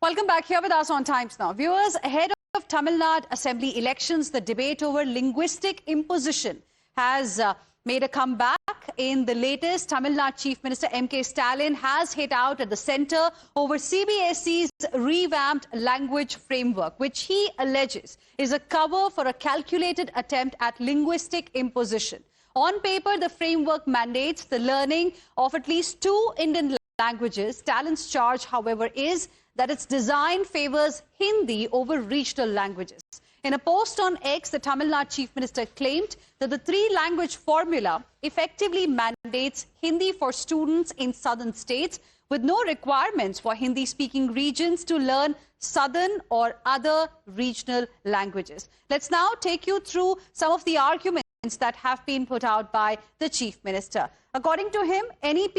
Welcome back here with us on Times Now. Viewers, ahead of Tamil Nadu Assembly elections, the debate over linguistic imposition has made a comeback. In the latest, Tamil Nadu Chief Minister M.K. Stalin has hit out at the centre over CBSE's revamped language framework, which he alleges is a cover for a calculated attempt at linguistic imposition. On paper, the framework mandates the learning of at least 2 Indian languages. Stalin's charge, however, is that its design favors Hindi over regional languages. In a post on X, the Tamil Nadu Chief Minister claimed that the 3-language formula effectively mandates Hindi for students in southern states with no requirements for Hindi-speaking regions to learn southern or other regional languages. Let's now take you through some of the arguments that have been put out by the Chief Minister. According to him, NEP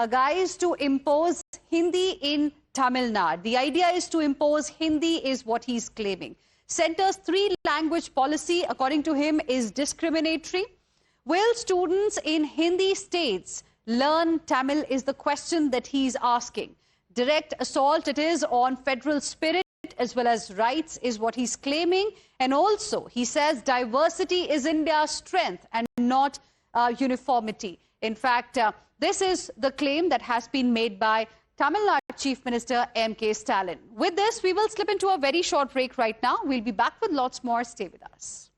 guise to impose Hindi in Tamil Nadu. The idea is to impose Hindi is what he's claiming. Centre's 3-language policy, according to him, is discriminatory. Will students in Hindi states learn Tamil is the question that he's asking. Direct assault it is on federal spirit as well as rights is what he's claiming. And also, he says diversity is India's strength and not uniformity. In fact, this is the claim that has been made by Tamil Nadu Chief Minister M.K. Stalin. With this, we will slip into a very short break right now. We'll be back with lots more. Stay with us.